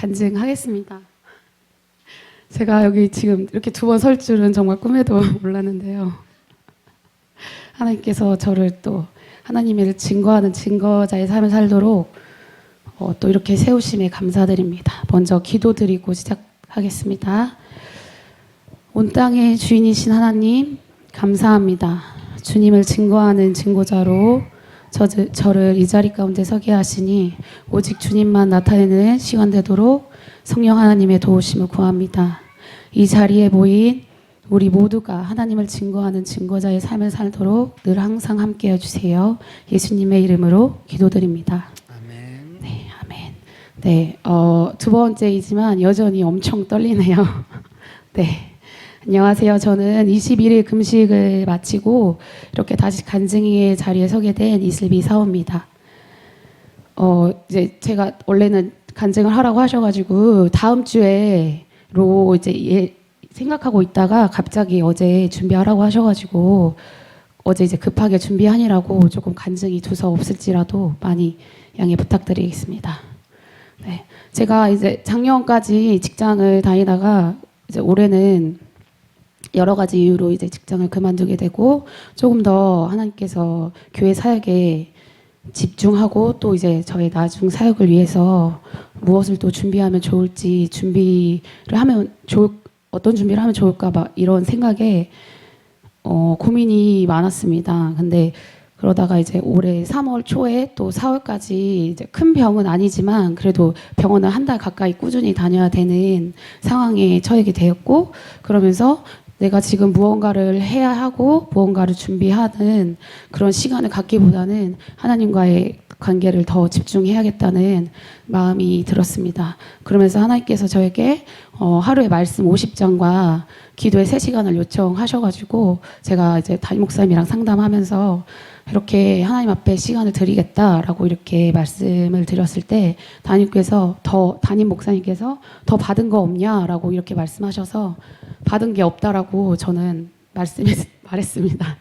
간증하겠습니다. 제가 여기 지금 이렇게 두 번 설 줄은 정말 꿈에도 몰랐는데요. 하나님께서 저를 또 하나님을 증거하는 증거자의 삶을 살도록 또 이렇게 세우심에 감사드립니다. 먼저 기도드리고 시작하겠습니다. 온 땅의 주인이신 하나님 감사합니다. 주님을 증거하는 증거자로 저를 이 자리 가운데 서게 하시니 오직 주님만 나타내는 시간 되도록 성령 하나님의 도우심을 구합니다. 이 자리에 모인 우리 모두가 하나님을 증거하는 증거자의 삶을 살도록 늘 항상 함께 해주세요. 예수님의 이름으로 기도드립니다. 아멘. 네, 아멘. 네, 두 번째이지만 여전히 엄청 떨리네요. 네. 안녕하세요. 저는 21일 금식을 마치고 이렇게 다시 간증의 자리에 서게 된 이슬비 사오입니다. 이제 제가 원래는 간증을 하라고 하셔가지고 다음 주에로 이제 생각하고 있다가 갑자기 어제 준비하라고 하셔가지고 어제 이제 급하게 준비하느라고 조금 간증이 두서없을지라도 많이 양해 부탁드리겠습니다. 네. 제가 이제 작년까지 직장을 다니다가 이제 올해는 여러 가지 이유로 이제 직장을 그만두게 되고 조금 더 하나님께서 교회 사역에 집중하고 또 이제 저의 나중 사역을 위해서 무엇을 또 준비하면 좋을지 어떤 준비를 하면 좋을까 막 이런 생각에 고민이 많았습니다. 근데 그러다가 이제 올해 3월 초에 또 4월까지 이제 큰 병은 아니지만 그래도 병원을 한 달 가까이 꾸준히 다녀야 되는 상황에 처하게 되었고 그러면서 내가 지금 무언가를 해야 하고 무언가를 준비하는 그런 시간을 갖기보다는 하나님과의 관계를 더 집중해야겠다는 마음이 들었습니다. 그러면서 하나님께서 저에게 하루에 말씀 50장과 기도에 3시간을 요청하셔가지고 제가 이제 담임 목사님이랑 상담하면서 이렇게 하나님 앞에 시간을 드리겠다라고 이렇게 말씀을 드렸을 때 담임 목사님께서 더 받은 거 없냐라고 이렇게 말씀하셔서 받은 게 없다라고 저는 말했습니다.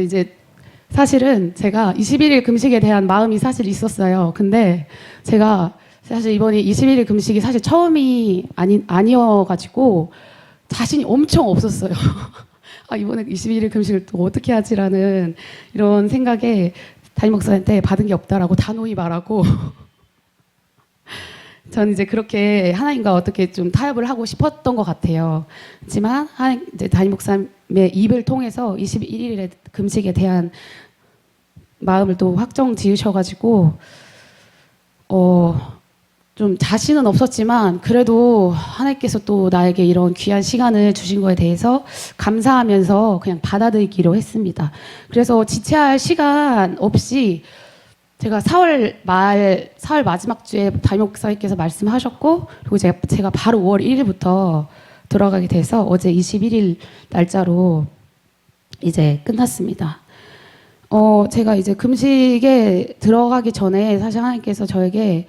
이제 사실은 제가 21일 금식에 대한 마음이 사실 있었어요. 근데 제가 사실 이번에 21일 금식이 사실 처음이 아니어가지고 자신이 엄청 없었어요. 이번에 21일 금식을 또 어떻게 하지라는 이런 생각에 담임 목사한테 받은 게 없다라고 단호히 말하고 저는 이제 그렇게 하나님과 어떻게 좀 타협을 하고 싶었던 것 같아요. 하지만 이제 담임 목사님의 입을 통해서 21일의 금식에 대한 마음을 또 확정 지으셔가지고 좀 자신은 없었지만 그래도 하나님께서 또 나에게 이런 귀한 시간을 주신 거에 대해서 감사하면서 그냥 받아들이기로 했습니다. 그래서 지체할 시간 없이 제가 4월 마지막 주에 담임 목사님께서 말씀하셨고 그리고 제가 바로 5월 1일부터 들어가게 돼서 어제 21일 날짜로 이제 끝났습니다. 제가 이제 금식에 들어가기 전에 사실 하나님께서 저에게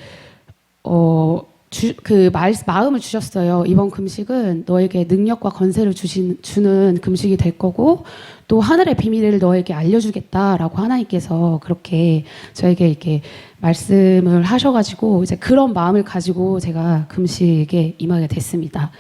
마음을 주셨어요. 이번 금식은 너에게 능력과 권세를 주는 금식이 될 거고 또 하늘의 비밀을 너에게 알려주겠다라고 하나님께서 그렇게 저에게 이렇게 말씀을 하셔가지고 이제 그런 마음을 가지고 제가 금식에 임하게 됐습니다.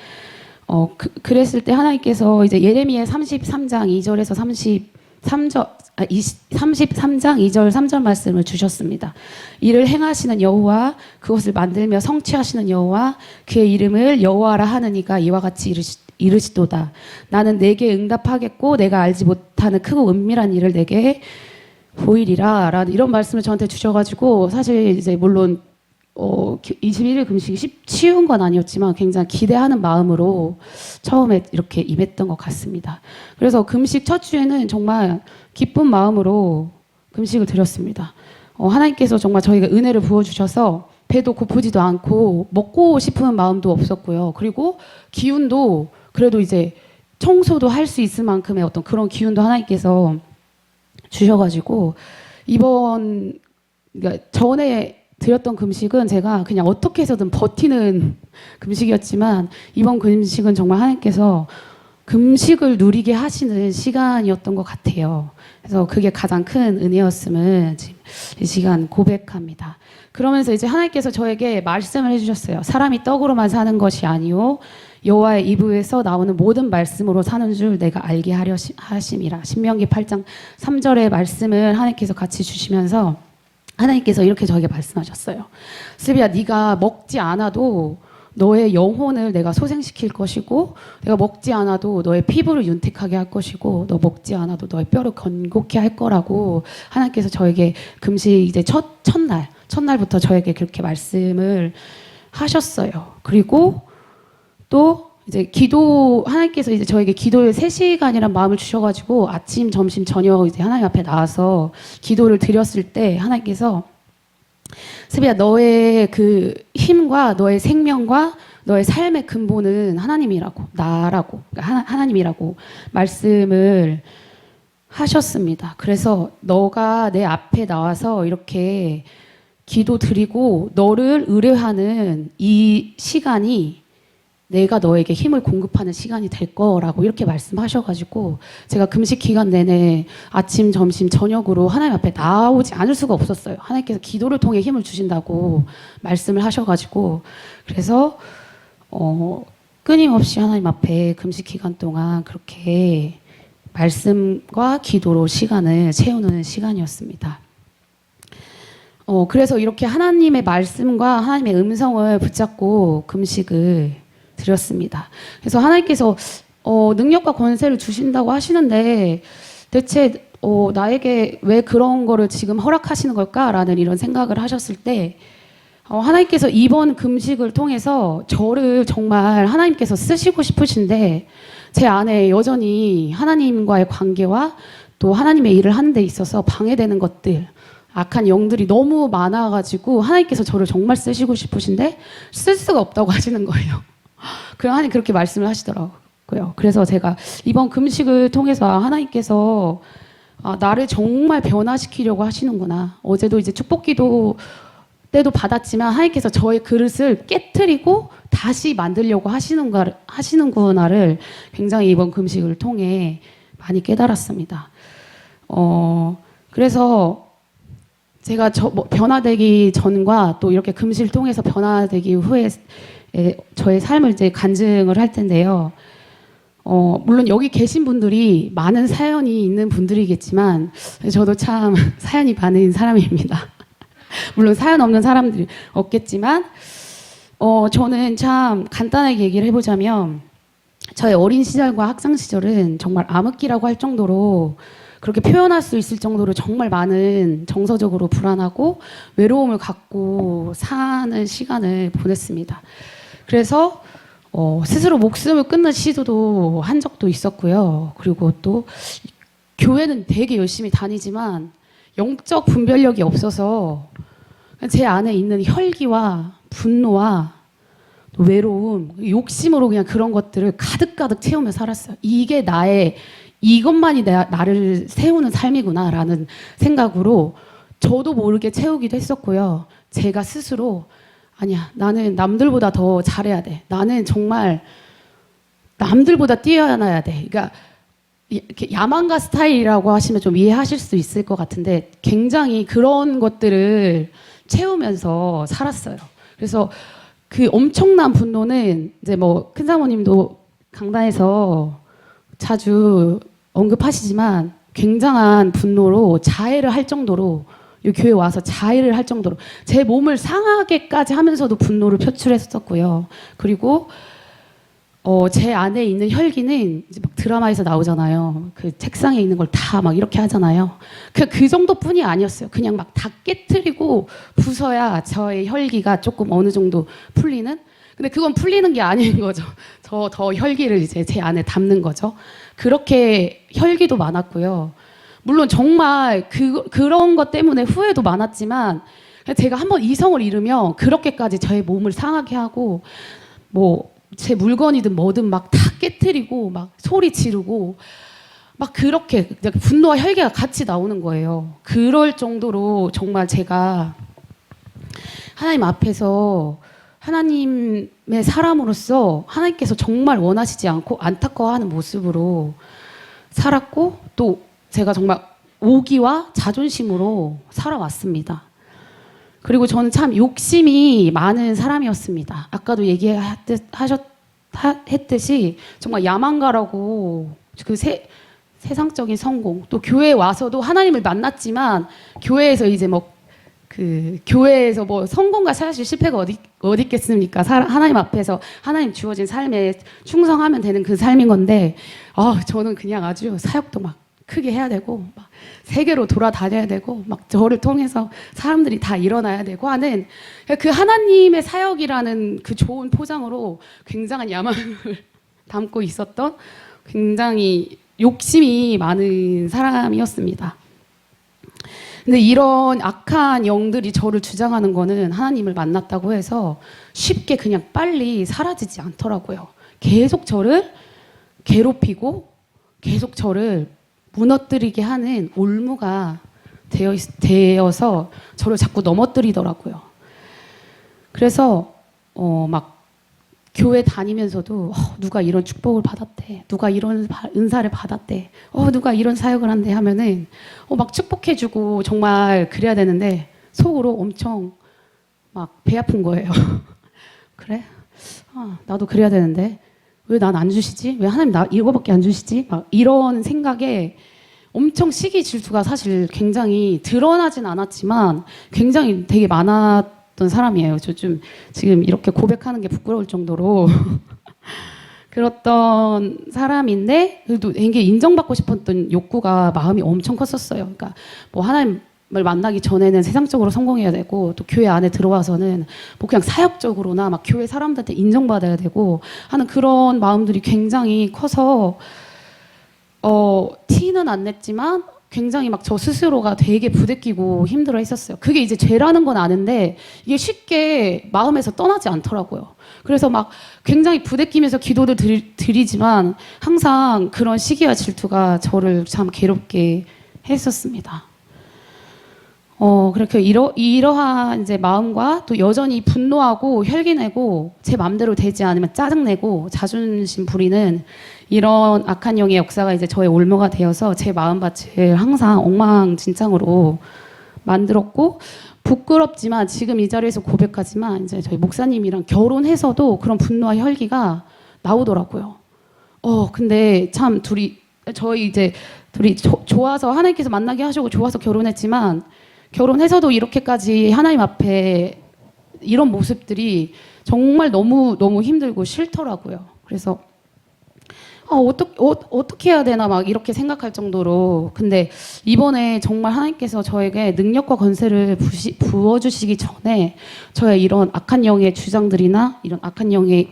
그랬을 때 하나님께서 이제 예레미야 33장 2절에서 33장 2절 3절 말씀을 주셨습니다. 이를 행하시는 여호와 그것을 만들며 성취하시는 여호와 그의 이름을 여호와라 하는 이가 이와 같이 이르시도다. 나는 내게 응답하겠고 내가 알지 못하는 크고 은밀한 일을 내게 보이리라 라는 이런 말씀을 저한테 주셔가지고 사실 이제 물론 21일 금식이 쉬운 건 아니었지만 굉장히 기대하는 마음으로 처음에 이렇게 임했던 것 같습니다. 그래서 금식 첫 주에는 정말 기쁜 마음으로 금식을 드렸습니다. 하나님께서 정말 저에게 은혜를 부어주셔서 배도 고프지도 않고 먹고 싶은 마음도 없었고요. 그리고 기운도 그래도 이제 청소도 할 수 있을 만큼의 어떤 그런 기운도 하나님께서 주셔가지고 그러니까 전에 드렸던 금식은 제가 그냥 어떻게 해서든 버티는 금식이었지만 이번 금식은 정말 하나님께서 금식을 누리게 하시는 시간이었던 것 같아요. 그래서 그게 가장 큰 은혜였음을 지금 이 시간 고백합니다. 그러면서 이제 하나님께서 저에게 말씀을 해주셨어요. 사람이 떡으로만 사는 것이 아니요 여호와의 입에서 나오는 모든 말씀으로 사는 줄 내가 알게 하려 하심이라. 신명기 8장 3절의 말씀을 하나님께서 같이 주시면서 하나님께서 이렇게 저에게 말씀하셨어요. 슬비야, 네가 먹지 않아도 너의 영혼을 내가 소생시킬 것이고, 내가 먹지 않아도 너의 피부를 윤택하게 할 것이고, 너 먹지 않아도 너의 뼈를 건고케 할 거라고 하나님께서 저에게 금식 이제 첫날부터 저에게 그렇게 말씀을 하셨어요. 그리고 또 이제 하나님께서 이제 저에게 기도의 3시간이란 마음을 주셔가지고 아침, 점심, 저녁 이제 하나님 앞에 나와서 기도를 드렸을 때 하나님께서 스비야, 너의 그 힘과 너의 생명과 너의 삶의 근본은 하나님이라고, 나라고, 그러니까 하나님이라고 말씀을 하셨습니다. 그래서 너가 내 앞에 나와서 이렇게 기도 드리고 너를 의뢰하는 이 시간이 내가 너에게 힘을 공급하는 시간이 될 거라고 이렇게 말씀하셔가지고 제가 금식 기간 내내 아침, 점심, 저녁으로 하나님 앞에 나오지 않을 수가 없었어요. 하나님께서 기도를 통해 힘을 주신다고 말씀을 하셔가지고 그래서 끊임없이 하나님 앞에 금식 기간 동안 그렇게 말씀과 기도로 시간을 채우는 시간이었습니다. 그래서 이렇게 하나님의 말씀과 하나님의 음성을 붙잡고 금식을 드렸습니다. 그래서 하나님께서 능력과 권세를 주신다고 하시는데 대체 나에게 왜 그런 거를 지금 허락하시는 걸까라는 이런 생각을 하셨을 때 하나님께서 이번 금식을 통해서 저를 정말 하나님께서 쓰시고 싶으신데 제 안에 여전히 하나님과의 관계와 또 하나님의 일을 하는 데 있어서 방해되는 것들, 악한 영들이 너무 많아가지고 하나님께서 저를 정말 쓰시고 싶으신데 쓸 수가 없다고 하시는 거예요. 그럼 하나님 그렇게 말씀을 하시더라고요. 그래서 제가 이번 금식을 통해서 하나님께서 나를 정말 변화시키려고 하시는구나. 어제도 이제 축복기도 때도 받았지만 하나님께서 저의 그릇을 깨트리고 다시 만들려고 하시는구나를 굉장히 이번 금식을 통해 많이 깨달았습니다. 그래서 제가 변화되기 전과 또 이렇게 금식을 통해서 변화되기 후에 저의 삶을 이제 간증을 할 텐데요. 물론 여기 계신 분들이 많은 사연이 있는 분들이겠지만 저도 참 사연이 많은 사람입니다. 물론 사연 없는 사람들이 없겠지만 저는 참 간단하게 얘기를 해보자면 저의 어린 시절과 학창 시절은 정말 암흑기라고 할 정도로 그렇게 표현할 수 있을 정도로 정말 많은 정서적으로 불안하고 외로움을 갖고 사는 시간을 보냈습니다. 그래서 스스로 목숨을 끊는 시도도 한 적도 있었고요. 그리고 또 교회는 되게 열심히 다니지만 영적 분별력이 없어서 제 안에 있는 혈기와 분노와 외로움, 욕심으로 그냥 그런 것들을 가득가득 채우며 살았어요. 이것만이 나를 세우는 삶이구나라는 생각으로 저도 모르게 채우기도 했었고요. 제가 스스로 아니야, 나는 남들보다 더 잘해야 돼. 나는 정말 남들보다 뛰어나야 돼. 그러니까 이렇게 야망가 스타일이라고 하시면 좀 이해하실 수 있을 것 같은데 굉장히 그런 것들을 채우면서 살았어요. 그래서 그 엄청난 분노는 이제 뭐 큰 사모님도 강단에서 자주 언급하시지만 굉장한 분노로 자해를 할 정도로 이 교회 와서 자해를 할 정도로 제 몸을 상하게까지 하면서도 분노를 표출했었고요. 그리고 제 안에 있는 혈기는 이제 막 드라마에서 나오잖아요. 그 책상에 있는 걸 다 막 이렇게 하잖아요. 그 정도뿐이 아니었어요. 그냥 막 다 깨트리고 부숴야 저의 혈기가 조금 어느 정도 풀리는. 근데 그건 풀리는 게 아닌 거죠. 더 혈기를 이제 제 안에 담는 거죠. 그렇게 혈기도 많았고요. 물론 정말 그런 것 때문에 후회도 많았지만 제가 한번 이성을 잃으면 그렇게까지 저의 몸을 상하게 하고 뭐 제 물건이든 뭐든 막 다 깨트리고 막 소리 지르고 막 그렇게 분노와 혈기가 같이 나오는 거예요. 그럴 정도로 정말 제가 하나님 앞에서 하나님의 사람으로서 하나님께서 정말 원하시지 않고 안타까워하는 모습으로 살았고 또 제가 정말 오기와 자존심으로 살아왔습니다. 그리고 저는 참 욕심이 많은 사람이었습니다. 아까도 했듯이 정말 야망가라고 그 세상적인 성공, 또 교회에 와서도 하나님을 만났지만 교회에서 이제 교회에서 성공과 사실 실패가 어디 있겠습니까? 하나님 앞에서 하나님 주어진 삶에 충성하면 되는 그 삶인 건데, 저는 그냥 아주 사역도 막 크게 해야 되고, 막 세계로 돌아다녀야 되고, 막 저를 통해서 사람들이 다 일어나야 되고 하는 그 하나님의 사역이라는 그 좋은 포장으로 굉장한 야망을 담고 있었던 굉장히 욕심이 많은 사람이었습니다. 근데 이런 악한 영들이 저를 주장하는 거는 하나님을 만났다고 해서 쉽게 그냥 빨리 사라지지 않더라고요. 계속 저를 괴롭히고 계속 저를 무너뜨리게 하는 올무가 되어서 저를 자꾸 넘어뜨리더라고요. 그래서 막 교회 다니면서도 누가 이런 축복을 받았대, 누가 이런 은사를 받았대, 누가 이런 사역을 한대 하면은 막 축복해주고 정말 그래야 되는데 속으로 엄청 막 배 아픈 거예요. 그래? 나도 그래야 되는데 왜 난 안 주시지? 왜 하나님 나 이거밖에 안 주시지? 막 이런 생각에 엄청 시기 질투가 사실 굉장히 드러나진 않았지만 굉장히 되게 많았던 사람이에요. 저 좀 지금 이렇게 고백하는 게 부끄러울 정도로 그랬던 사람인데 그래도 되게 인정받고 싶었던 욕구가 마음이 엄청 컸었어요. 그러니까 하나님을 만나기 전에는 세상적으로 성공해야 되고 또 교회 안에 들어와서는 그냥 사역적으로나 막 교회 사람들한테 인정받아야 되고 하는 그런 마음들이 굉장히 커서 티는 안 냈지만 굉장히 막 저 스스로가 되게 부대끼고 힘들어 했었어요. 그게 이제 죄라는 건 아는데 이게 쉽게 마음에서 떠나지 않더라고요. 그래서 막 굉장히 부대끼면서 기도를 드리지만 항상 그런 시기와 질투가 저를 참 괴롭게 했었습니다. 그렇게 이러한 이제 마음과 또 여전히 분노하고 혈기내고 제 마음대로 되지 않으면 짜증내고 자존심 부리는 이런 악한 영의 역사가 이제 저의 올무가 되어서 제 마음밭을 항상 엉망진창으로 만들었고 부끄럽지만 지금 이 자리에서 고백하지만 이제 저희 목사님이랑 결혼해서도 그런 분노와 혈기가 나오더라고요. 근데 참 저희 이제 둘이 좋아서 하나님께서 만나게 하시고 좋아서 결혼했지만 결혼해서도 이렇게까지 하나님 앞에 이런 모습들이 정말 너무 힘들고 싫더라고요. 그래서 어떻게 해야 되나 막 이렇게 생각할 정도로. 근데 이번에 정말 하나님께서 저에게 능력과 권세를 부어주시기 전에 저의 이런 악한 영의 주장들이나 이런 악한 영의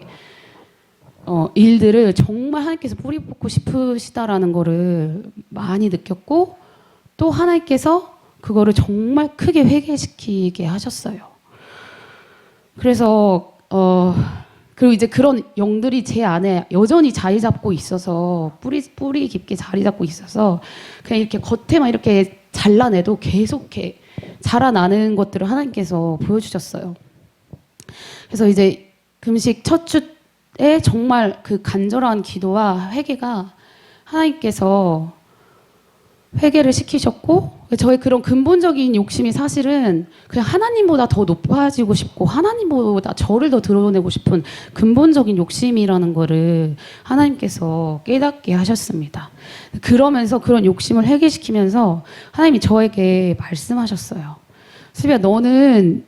일들을 정말 하나님께서 뿌리 뽑고 싶으시다라는 거를 많이 느꼈고 또 하나님께서 그거를 정말 크게 회개시키게 하셨어요. 그래서 그리고 이제 그런 영들이 제 안에 여전히 자리 잡고 있어서 뿌리 깊게 자리 잡고 있어서 그냥 이렇게 겉에만 이렇게 잘라내도 계속 이렇게 자라나는 것들을 하나님께서 보여주셨어요. 그래서 이제 금식 첫 주에 정말 그 간절한 기도와 회개가 하나님께서 회개를 시키셨고 저의 그런 근본적인 욕심이 사실은 그냥 하나님보다 더 높아지고 싶고 하나님보다 저를 더 드러내고 싶은 근본적인 욕심이라는 거를 하나님께서 깨닫게 하셨습니다. 그러면서 그런 욕심을 해결시키면서 하나님이 저에게 말씀하셨어요. 수비야, 너는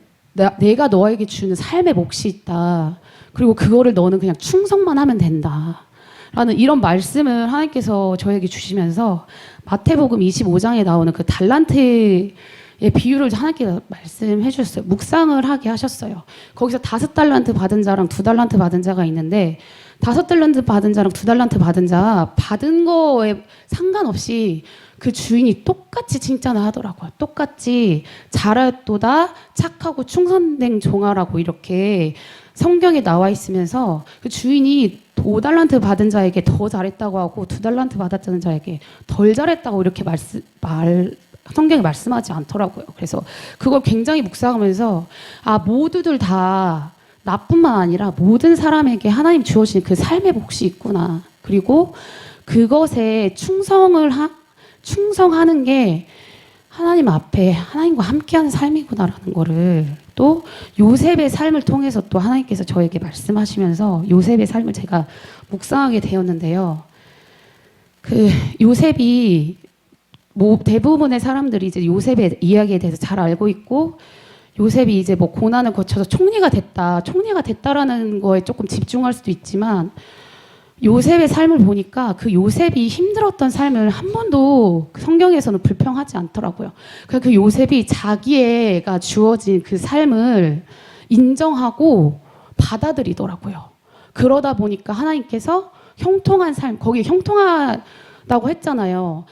내가 너에게 주는 삶의 몫이 있다. 그리고 그거를 너는 그냥 충성만 하면 된다. 라는 이런 말씀을 하나님께서 저에게 주시면서 마태복음 25장에 나오는 그 달란트의 비유를 하나님께서 말씀해 주셨어요. 묵상을 하게 하셨어요. 거기서 5달란트 받은 자랑 2달란트 받은 자가 있는데 5달란트 받은 자랑 2달란트 받은 자 받은 거에 상관없이 그 주인이 똑같이 칭찬을 하더라고요. 똑같이 잘하였도다 착하고 충성된 종아라고 이렇게 성경에 나와 있으면서 그 주인이 5달란트 받은 자에게 더 잘했다고 하고 2달란트 받았다는 자에게 덜 잘했다고 이렇게 성경에 말씀하지 않더라고요. 그래서 그걸 굉장히 묵상하면서 모두들 다 나뿐만 아니라 모든 사람에게 하나님 주어진 그 삶의 몫이 있구나. 그리고 그것에 충성을 충성하는 게 하나님 앞에 하나님과 함께하는 삶이구나라는 거를 또 요셉의 삶을 통해서 또 하나님께서 저에게 말씀하시면서 요셉의 삶을 제가 묵상하게 되었는데요. 그 요셉이 뭐 대부분의 사람들이 이제 요셉의 이야기에 대해서 잘 알고 있고 요셉이 이제 뭐 고난을 거쳐서 총리가 됐다라는 거에 조금 집중할 수도 있지만 요셉의 삶을 보니까 그 요셉이 힘들었던 삶을 한 번도 성경에서는 불평하지 않더라고요. 그 요셉이 자기가 주어진 그 삶을 인정하고 받아들이더라고요. 그러다 보니까 하나님께서 형통한 삶, 거기 형통하다고 했잖아요.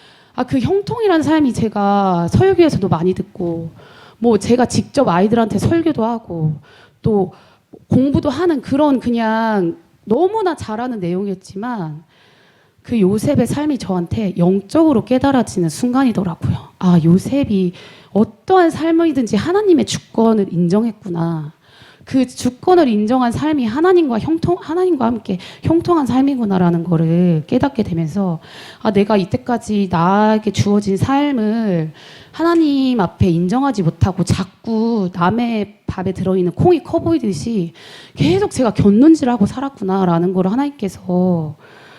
그 형통이라는 삶이 제가 설교에서도 많이 듣고 뭐 제가 직접 아이들한테 설교도 하고 또 공부도 하는 그런 그냥 너무나 잘하는 내용이었지만 그 요셉의 삶이 저한테 영적으로 깨달아지는 순간이더라고요. 요셉이 어떠한 삶이든지 하나님의 주권을 인정했구나. 그 주권을 인정한 삶이 하나님과 함께 형통한 삶이구나라는 거를 깨닫게 되면서 내가 이때까지 나에게 주어진 삶을 하나님 앞에 인정하지 못하고 자꾸 남의 밥에 들어있는 콩이 커 보이듯이 계속 제가 곁눈질하고 살았구나라는 걸 하나님께서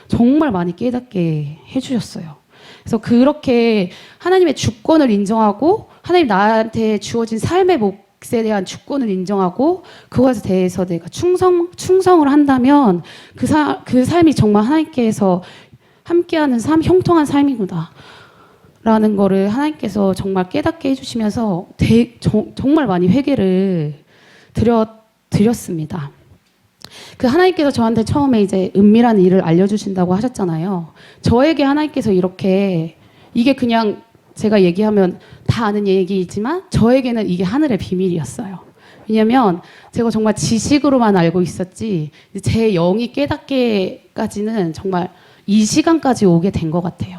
정말 많이 깨닫게 해주셨어요. 그래서 그렇게 하나님의 주권을 인정하고 하나님 나한테 주어진 삶의 몫에 대한 주권을 인정하고 그것에 대해서 내가 충성을 한다면 그 삶이 정말 하나님께서 함께하는 삶, 형통한 삶이구나 라는 거를 하나님께서 정말 깨닫게 해주시면서 정말 많이 회개를 드렸습니다. 그 하나님께서 저한테 처음에 이제 은밀한 일을 알려주신다고 하셨잖아요. 저에게 하나님께서 이게 그냥 제가 얘기하면 다 아는 얘기이지만 저에게는 이게 하늘의 비밀이었어요. 왜냐면 제가 정말 지식으로만 알고 있었지 제 영이 깨닫게까지는 정말 이 시간까지 오게 된 것 같아요.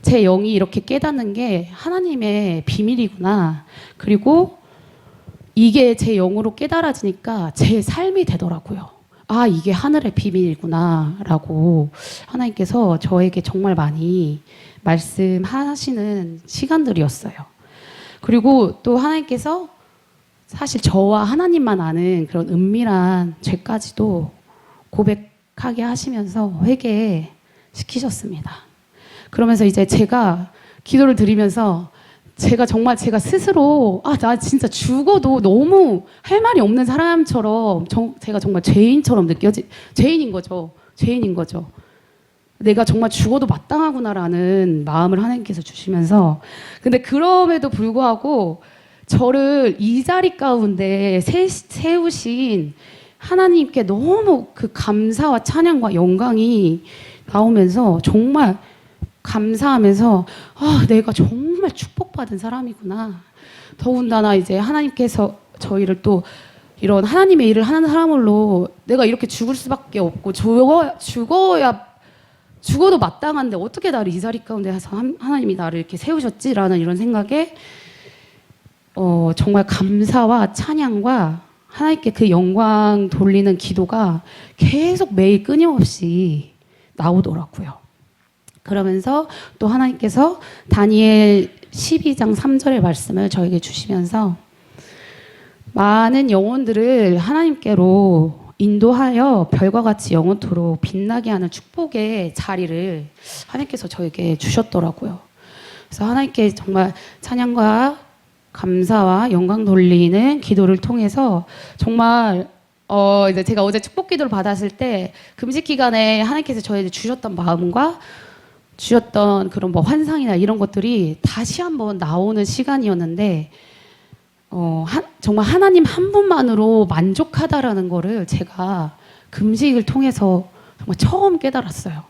제 영이 이렇게 깨닫는 게 하나님의 비밀이구나. 그리고 이게 제 영으로 깨달아지니까 제 삶이 되더라고요. 이게 하늘의 비밀이구나 라고 하나님께서 저에게 정말 많이 말씀하시는 시간들이었어요. 그리고 또 하나님께서 사실 저와 하나님만 아는 그런 은밀한 죄까지도 고백하게 하시면서 회개시키셨습니다. 그러면서 이제 제가 기도를 드리면서 제가 스스로 나 진짜 죽어도 너무 할 말이 없는 사람처럼 제가 정말 죄인처럼 죄인인 거죠. 내가 정말 죽어도 마땅하구나라는 마음을 하나님께서 주시면서 근데 그럼에도 불구하고 저를 이 자리 가운데 세우신 하나님께 너무 그 감사와 찬양과 영광이 나오면서 정말 감사하면서 내가 정말 축복받은 사람이구나. 더군다나 이제 하나님께서 저희를 또 이런 하나님의 일을 하는 사람으로 내가 이렇게 죽을 수밖에 없고 죽어도 마땅한데 어떻게 나를 이 자리 가운데 해서 하나님이 나를 이렇게 세우셨지라는 이런 생각에 정말 감사와 찬양과 하나님께 그 영광 돌리는 기도가 계속 매일 끊임없이 나오더라고요. 그러면서 또 하나님께서 다니엘 12장 3절의 말씀을 저에게 주시면서 많은 영혼들을 하나님께로 인도하여 별과 같이 영원토록 빛나게 하는 축복의 자리를 하나님께서 저에게 주셨더라고요. 그래서 하나님께 정말 찬양과 감사와 영광 돌리는 기도를 통해서 정말 이제 제가 어제 축복 기도를 받았을 때 금식 기간에 하나님께서 저에게 주셨던 마음과 주셨던 그런 뭐 환상이나 이런 것들이 다시 한번 나오는 시간이었는데 정말 하나님 한 분만으로 만족하다라는 거를 제가 금식을 통해서 정말 처음 깨달았어요.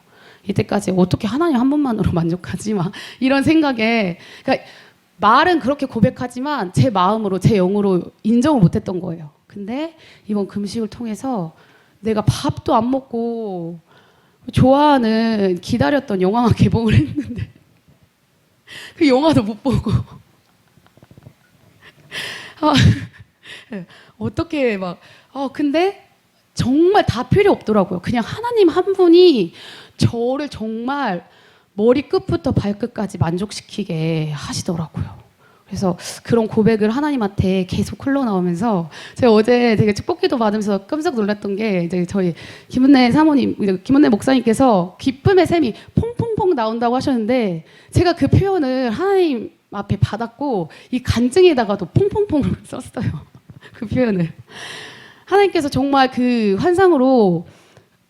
이때까지 어떻게 하나님 한 분만으로 만족하지 막 이런 생각에 그러니까 말은 그렇게 고백하지만 제 마음으로 제 영으로 인정을 못했던 거예요. 근데 이번 금식을 통해서 내가 밥도 안 먹고 좋아하는 기다렸던 영화가 개봉을 했는데 그 영화도 못 보고 어떻게 근데 정말 다 필요 없더라고요. 그냥 하나님 한 분이 저를 정말 머리 끝부터 발끝까지 만족시키게 하시더라고요. 그래서 그런 고백을 하나님한테 계속 흘러나오면서 제가 어제 되게 축복기도 받으면서 깜짝 놀랐던 게 이제 저희 김은혜 사모님, 김은혜 목사님께서 기쁨의 샘이 퐁퐁퐁 나온다고 하셨는데 제가 그 표현을 하나님 앞에 받았고 이 간증에다가도 퐁퐁퐁 썼어요. 그 표현을. 하나님께서 정말 그 환상으로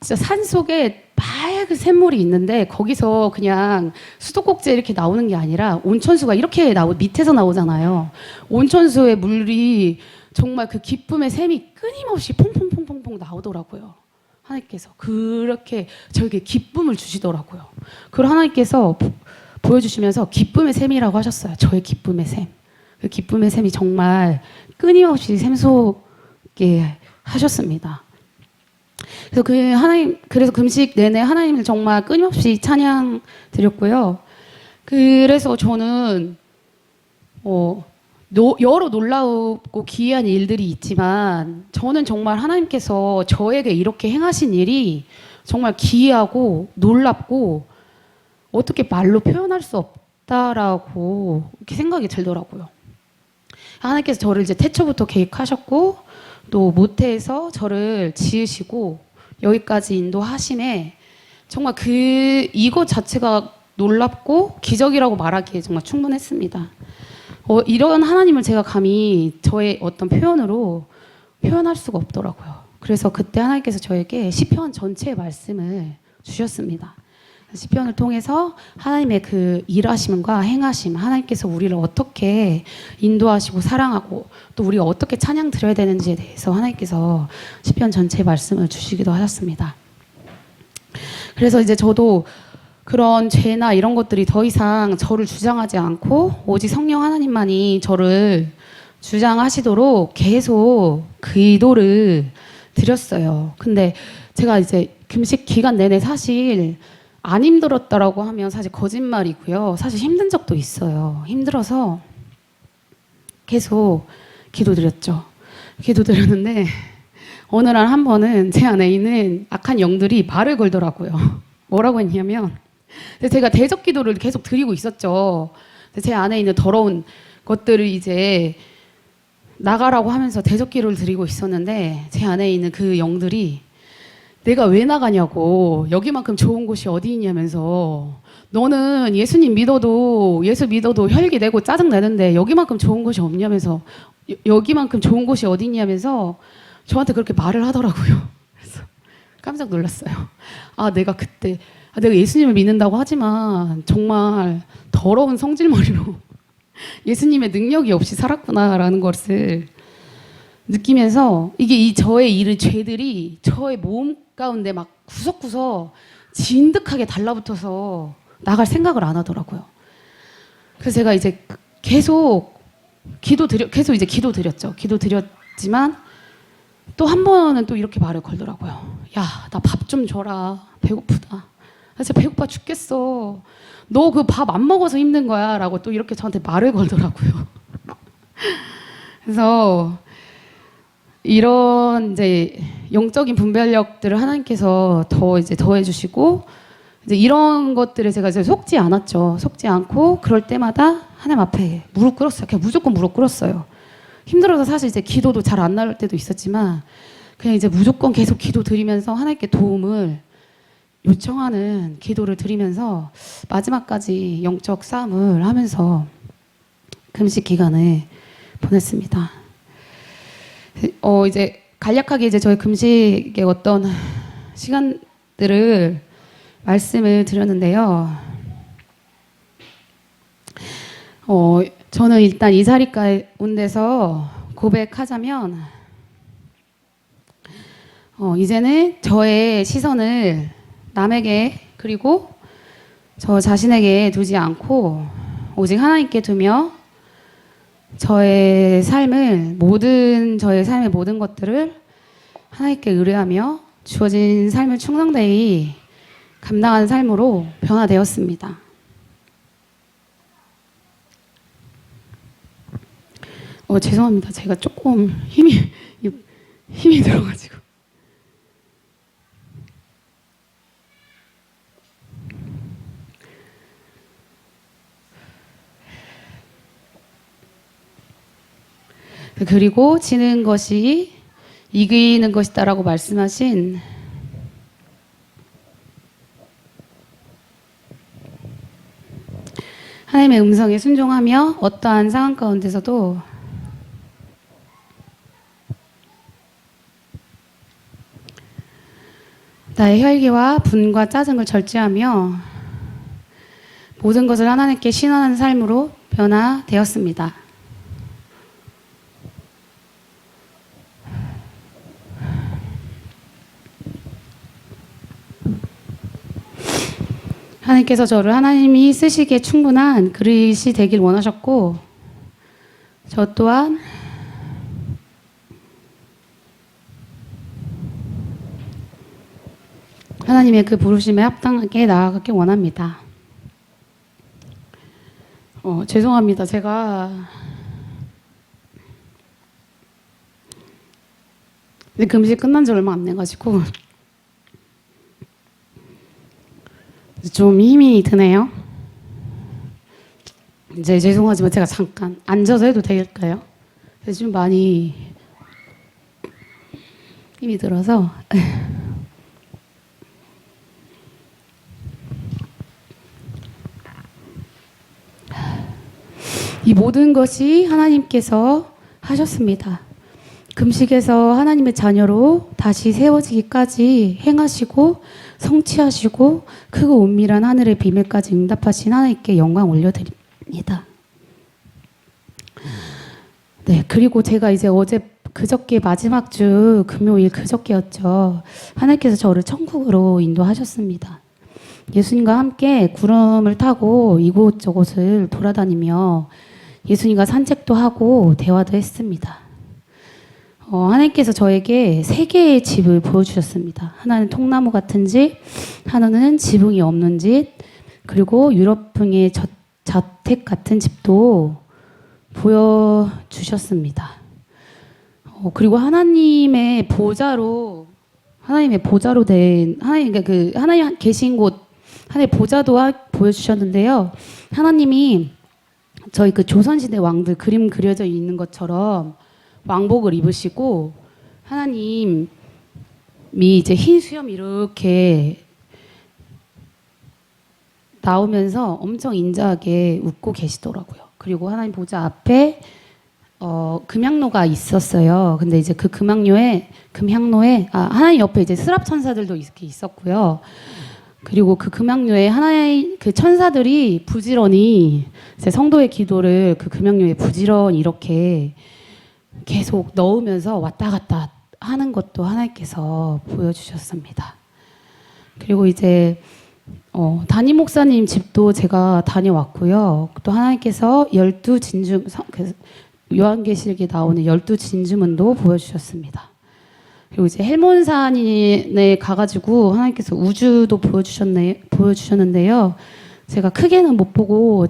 진짜 산 속에 맑은 샘물이 있는데 거기서 그냥 수도꼭지에 이렇게 나오는 게 아니라 온천수가 이렇게 밑에서 나오잖아요. 온천수의 물이 정말 그 기쁨의 샘이 끊임없이 퐁퐁퐁퐁퐁 나오더라고요. 하나님께서 그렇게 저에게 기쁨을 주시더라고요. 그걸 하나님께서 보여주시면서 기쁨의 샘이라고 하셨어요. 저의 기쁨의 샘. 그 기쁨의 샘이 정말 끊임없이 샘솟게 하셨습니다. 그래서 금식 내내 하나님을 정말 끊임없이 찬양 드렸고요. 그래서 저는 여러 놀라우고 기이한 일들이 있지만 저는 정말 하나님께서 저에게 이렇게 행하신 일이 정말 기이하고 놀랍고 어떻게 말로 표현할 수 없다라고 이렇게 생각이 들더라고요. 하나님께서 저를 이제 태초부터 계획하셨고 또 모태에서 저를 지으시고 여기까지 인도하심에 정말 이것 자체가 놀랍고 기적이라고 말하기에 정말 충분했습니다. 이런 하나님을 제가 감히 저의 어떤 표현으로 표현할 수가 없더라고요. 그래서 그때 하나님께서 저에게 시편 전체의 말씀을 주셨습니다. 시편을 통해서 하나님의 그 일하심과 행하심, 하나님께서 우리를 어떻게 인도하시고 사랑하고 또 우리가 어떻게 찬양 드려야 되는지에 대해서 하나님께서 시편 전체의 말씀을 주시기도 하셨습니다. 그래서 이제 저도 그런 죄나 이런 것들이 더 이상 저를 주장하지 않고 오직 성령 하나님만이 저를 주장하시도록 계속 기도를 드렸어요. 근데 제가 이제 금식 기간 내내 사실 안 힘들었다라고 하면 사실 거짓말이고요. 사실 힘든 적도 있어요. 힘들어서 계속 기도드렸죠. 기도드렸는데 어느 날 한 번은 제 안에 있는 악한 영들이 말을 걸더라고요. 뭐라고 했냐면 제가 대적 기도를 계속 드리고 있었죠. 제 안에 있는 더러운 것들을 이제 나가라고 하면서 대적 기도를 드리고 있었는데 제 안에 있는 그 영들이 내가 왜 나가냐고 여기만큼 좋은 곳이 어디 있냐면서 너는 예수 믿어도 혈기 내고 짜증 내는데 여기만큼 좋은 곳이 없냐면서 여기만큼 좋은 곳이 어디 있냐면서 저한테 그렇게 말을 하더라고요. 그래서 깜짝 놀랐어요. 내가 예수님을 믿는다고 하지만 정말 더러운 성질머리로 예수님의 능력이 없이 살았구나라는 것을 느끼면서 이게 저의 죄들이 저의 몸 가운데 막 구석구석 진득하게 달라붙어서 나갈 생각을 안 하더라고요. 그래서 제가 이제 계속 기도드렸죠. 기도드렸지만 또 한 번은 또 이렇게 말을 걸더라고요. 야, 나 밥 좀 줘라. 배고프다. 나 진짜 배고파 죽겠어. 너 그 밥 안 먹어서 힘든 거야. 라고 또 이렇게 저한테 말을 걸더라고요. 그래서 이런 이제 영적인 분별력들을 하나님께서 더해 주시고 이제 이런 것들에 제가 이제 속지 않았죠. 속지 않고 그럴 때마다 하나님 앞에 무릎 꿇었어요. 그냥 무조건 무릎 꿇었어요. 힘들어서 사실 이제 기도도 잘 안 나올 때도 있었지만 그냥 이제 무조건 계속 기도 드리면서 하나님께 도움을 요청하는 기도를 드리면서 마지막까지 영적 싸움을 하면서 금식 기간을 보냈습니다. 이제 간략하게 이제 저희 금식의 어떤 시간들을 말씀을 드렸는데요. 저는 일단 이 자리 가운데서 고백하자면 이제는 저의 시선을 남에게 그리고 저 자신에게 두지 않고 오직 하나님께 두며 저의 삶의 모든 것들을 하나님께 의뢰하며 주어진 삶을 충성되이 감당하는 삶으로 변화되었습니다. 죄송합니다. 제가 조금 힘이 들어가지고. 그리고 지는 것이 이기는 것이다라고 말씀하신 하나님의 음성에 순종하며 어떠한 상황 가운데서도 나의 혈기와 분과 짜증을 절제하며 모든 것을 하나님께 신원하는 삶으로 변화되었습니다. 하나님께서 저를 하나님이 쓰시기에 충분한 그릇이 되길 원하셨고, 저 또한 하나님의 그 부르심에 합당하게 나아가길 원합니다. 죄송합니다. 제가 금식 끝난 지 얼마 안 돼가지고 좀 힘이 드네요. 이제 죄송하지만 제가 잠깐 앉아서 해도 될까요? 지금 많이 힘이 들어서 이 모든 것이 하나님께서 하셨습니다. 금식에서 하나님의 자녀로 다시 세워지기까지 행하시고 성취하시고 크고 은밀한 하늘의 비밀까지 응답하신 하나님께 영광 올려드립니다. 네, 그리고 제가 이제 그저께 마지막 주 금요일 그저께였죠. 하나님께서 저를 천국으로 인도하셨습니다. 예수님과 함께 구름을 타고 이곳저곳을 돌아다니며 예수님과 산책도 하고 대화도 했습니다. 하나님께서 저에게 세 개의 집을 보여주셨습니다. 하나는 통나무 같은 집, 하나는 지붕이 없는 집, 그리고 유럽풍의 저택 같은 집도 보여주셨습니다. 그리고 하나님의 보좌로 된 하나님 계신 곳 하나님의 보좌도 보여주셨는데요. 하나님이 저희 그 조선시대 왕들 그림 그려져 있는 것처럼 왕복을 입으시고 하나님이 이제 흰 수염 이렇게 나오면서 엄청 인자하게 웃고 계시더라고요. 그리고 하나님 보좌 앞에 금향로가 있었어요. 근데 이제 그 금향로에 하나님 옆에 이제 스랍 천사들도 이렇게 있었고요. 그리고 그 금향로에 하나의 그 천사들이 부지런히 이제 성도의 기도를 그 금향로에 부지런히 이렇게 계속 넣으면서 왔다 갔다 하는 것도 하나님께서 보여주셨습니다. 그리고 이제 담임 목사님 집도 제가 다녀왔고요. 또 하나님께서 12진주 요한계시록에 나오는 12진주문도 보여주셨습니다. 그리고 이제 헬몬산에 가가지고 하나님께서 우주도 보여주셨는데요. 제가 크게는 못 보고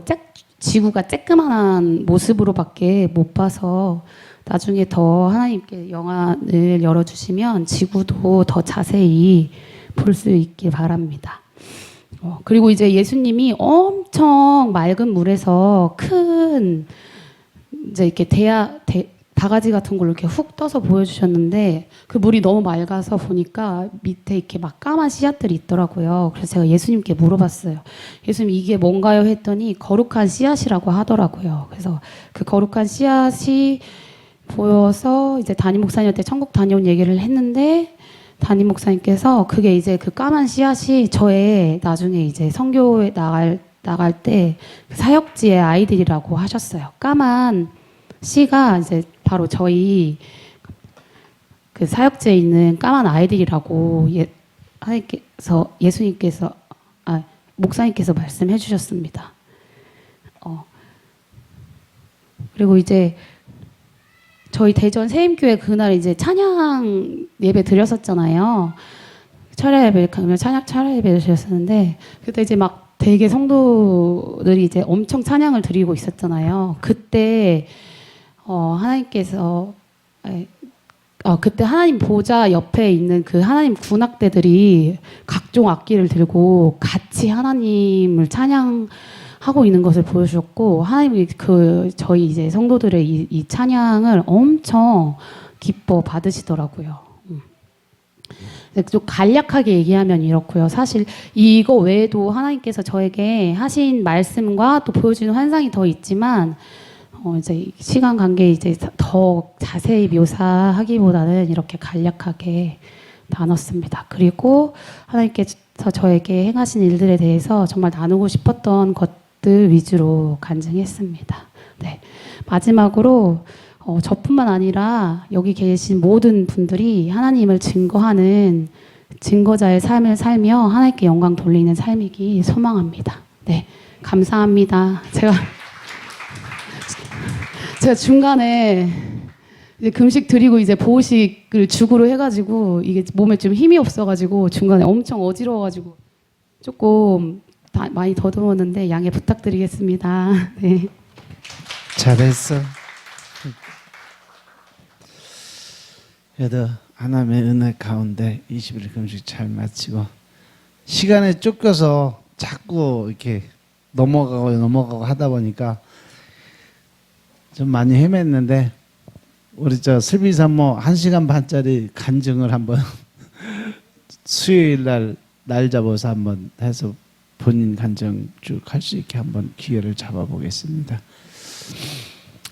지구가 쬐끄만한 모습으로밖에 못 봐서 나중에 더 하나님께 영안을 열어주시면 지구도 더 자세히 볼 수 있길 바랍니다. 그리고 이제 예수님이 엄청 맑은 물에서 큰 이제 이렇게 바가지 같은 걸로 이렇게 훅 떠서 보여주셨는데 그 물이 너무 맑아서 보니까 밑에 이렇게 막 까만 씨앗들이 있더라고요. 그래서 제가 예수님께 물어봤어요. 예수님 이게 뭔가요? 했더니 거룩한 씨앗이라고 하더라고요. 그래서 그 거룩한 씨앗이 보여서 이제 담임 목사님한테 천국 다녀온 얘기를 했는데 담임 목사님께서 그게 이제 그 까만 씨앗이 저의 나중에 이제 선교에 나갈 때 사역지의 아이들이라고 하셨어요. 까만 씨가 이제 바로 저희 그 사역지에 있는 까만 아이들이라고 목사님께서 말씀해 주셨습니다. 그리고 이제 저희 대전 세임교회 그날 이제 찬양 예배 드렸었잖아요. 철야 예배 드렸었는데 그때 이제 막 되게 성도들이 이제 엄청 찬양을 드리고 있었잖아요. 그때 하나님께서 그때 하나님 보좌 옆에 있는 그 하나님 군악대들이 각종 악기를 들고 같이 하나님을 찬양하는 하고 있는 것을 보여주셨고 하나님이 그 저희 이제 성도들의 이 찬양을 엄청 기뻐 받으시더라고요. 좀 간략하게 얘기하면 이렇고요. 사실 이거 외에도 하나님께서 저에게 하신 말씀과 또 보여주는 환상이 더 있지만 이제 시간 관계 이제 더 자세히 묘사하기보다는 이렇게 간략하게 나눴습니다. 그리고 하나님께서 저에게 행하신 일들에 대해서 정말 나누고 싶었던 것들 위주로 간증했습니다. 네. 마지막으로 저뿐만 아니라 여기 계신 모든 분들이 하나님을 증거하는 증거자의 삶을 살며 하나님께 영광 돌리는 삶이기 소망합니다. 네, 감사합니다. 제가 중간에 이제 금식 드리고 이제 보호식을 죽으로 해가지고 이게 몸에 좀 힘이 없어가지고 중간에 엄청 어지러워가지고 조금 많이 더듬었는데 양해 부탁드리겠습니다. 네. 잘했어. 그래도 하나님의 은혜 가운데 20일 금식 잘 마치고 시간에 쫓겨서 자꾸 이렇게 넘어가고 하다 보니까 좀 많이 헤맸는데 우리 저 슬비 산모 1시간 반짜리 간증을 한번 수요일 날 잡아서 한번 해서 본인 간증 쭉 할 수 있게 한번 기회를 잡아보겠습니다.